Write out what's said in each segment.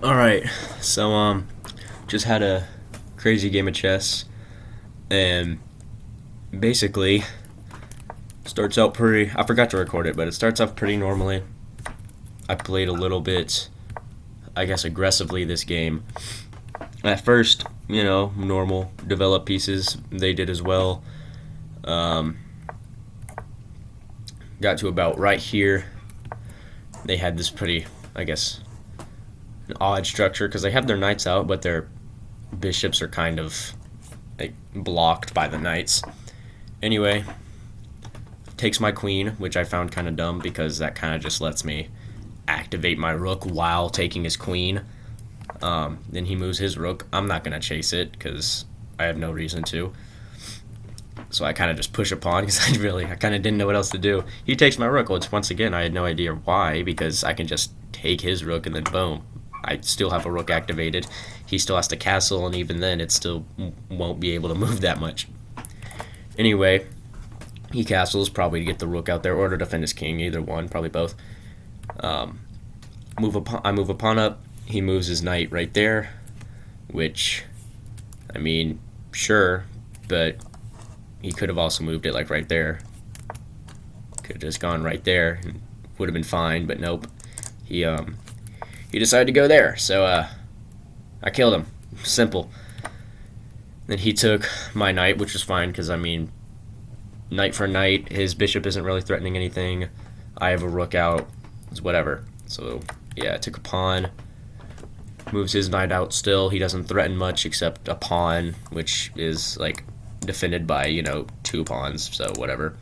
Alright, so just had a crazy game of chess, and basically starts out pretty. I forgot to record it, but it starts off pretty normally. I played a little bit, I guess, aggressively this game. At first, normal, develop pieces, they did as well. Um, got to about right here. They had this pretty, I guess, an odd structure because they have their knights out, but their bishops are kind of like blocked by the knights. Anyway, takes my queen, which I found kind of dumb because that kind of just lets me activate my rook while taking his queen. Then he moves his rook. I'm not going to chase it because I have no reason to. So I kind of just push a pawn because I kind of didn't know what else to do. He takes my rook, which once again I had no idea why, because I can just take his rook and then boom. I still have a rook activated. He still has to castle, and even then it still won't be able to move that much. Anyway, he castles probably to get the rook out there or to defend his king, either one, probably both. I move a pawn up. He moves his knight right there, which, I mean, sure, but he could have also moved it like right there. Could have just gone right there and would have been fine, but nope. He decided to go there, so I killed him. Simple. Then he took my knight, which was fine because, I mean, knight for knight, his bishop isn't really threatening anything. I have a rook out. It's whatever. So, yeah, took a pawn. Moves his knight out still. He doesn't threaten much except a pawn, which is, like, defended by, 2 pawns, so whatever.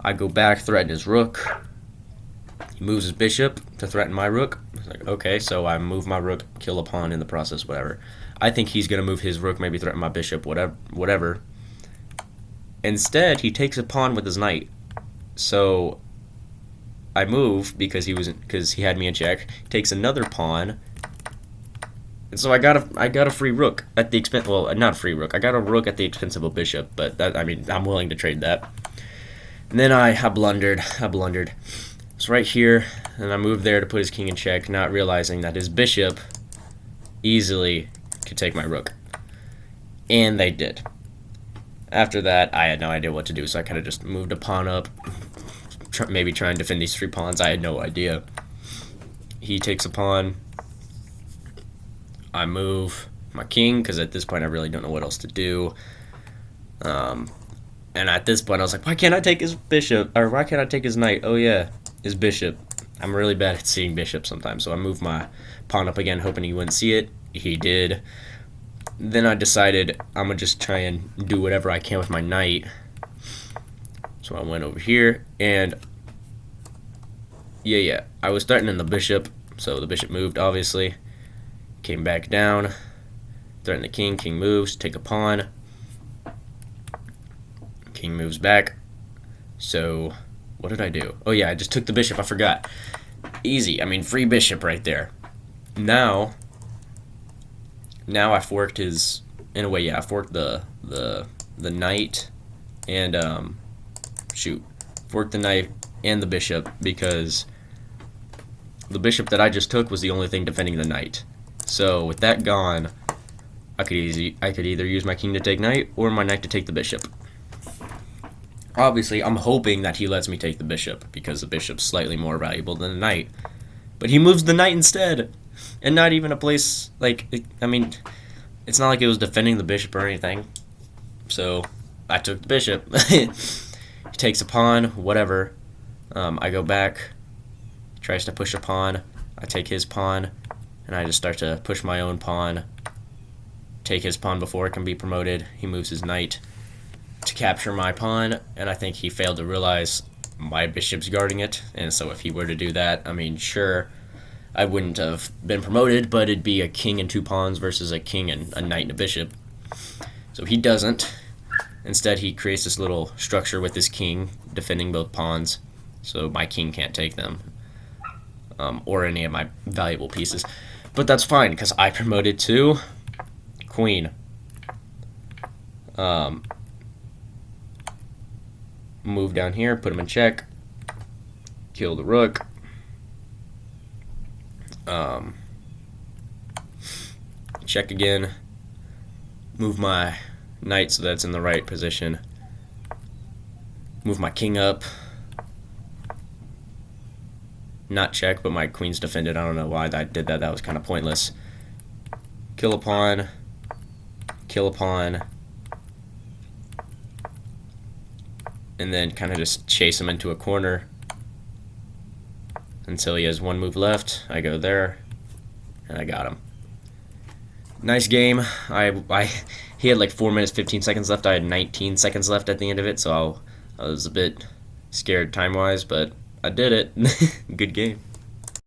I go back, threaten his rook. He moves his bishop to threaten my rook. Like, okay, so I move my rook, kill a pawn in the process, whatever. I think he's going to move his rook, maybe threaten my bishop, whatever. Instead, he takes a pawn with his knight. So I move because he had me in check. Takes another pawn. And so I got a free rook at the expense. Well, not a free rook. I got a rook at the expense of a bishop, but I'm willing to trade that. And then I blundered. It's right here, and I moved there to put his king in check, not realizing that his bishop easily could take my rook. And they did. After that, I had no idea what to do, so I kind of just moved a pawn up, maybe try and defend these 3 pawns. I had no idea. He takes a pawn. I move my king, because at this point I really don't know what else to do. And at this point I was like, why can't I take his bishop? Or why can't I take his knight? Oh yeah, his bishop. I'm really bad at seeing bishops sometimes, so I moved my pawn up again, hoping he wouldn't see it. He did. Then I decided I'm going to just try and do whatever I can with my knight. So I went over here, and yeah, I was threatening the bishop, so the bishop moved, obviously. Came back down, threatened the king, king moves, take a pawn. King moves back. So what did I do? Oh yeah, I just took the bishop, I forgot. Easy, free bishop right there. Now I forked his, in a way, yeah, I forked the knight and, forked the knight and the bishop because the bishop that I just took was the only thing defending the knight. So with that gone, I could either use my king to take knight or my knight to take the bishop. Obviously, I'm hoping that he lets me take the bishop because the bishop's slightly more valuable than the knight. But he moves the knight instead. And not even a place, it's not like it was defending the bishop or anything. So, I took the bishop. He takes a pawn, whatever. I go back, tries to push a pawn. I take his pawn, and I just start to push my own pawn. Take his pawn before it can be promoted. He moves his knight to capture my pawn, and I think he failed to realize my bishop's guarding it. And so if he were to do that, sure, I wouldn't have been promoted, but it'd be a king and 2 pawns versus a king and a knight and a bishop. So he doesn't. Instead, he creates this little structure with his king, defending both pawns, so my king can't take them, or any of my valuable pieces. But that's fine, because I promoted to queen. Move down here, put him in check, kill the rook. check again, move my knight so that's in the right position, move my king up, not check, but my queen's defended. I don't know why I did that. That was kind of pointless. Kill a pawn, and then kind of just chase him into a corner until he has one move left. I go there, and I got him. Nice game. He had like 4 minutes 15 seconds left. I had 19 seconds left at the end of it, so I was a bit scared time-wise, but I did it. Good game.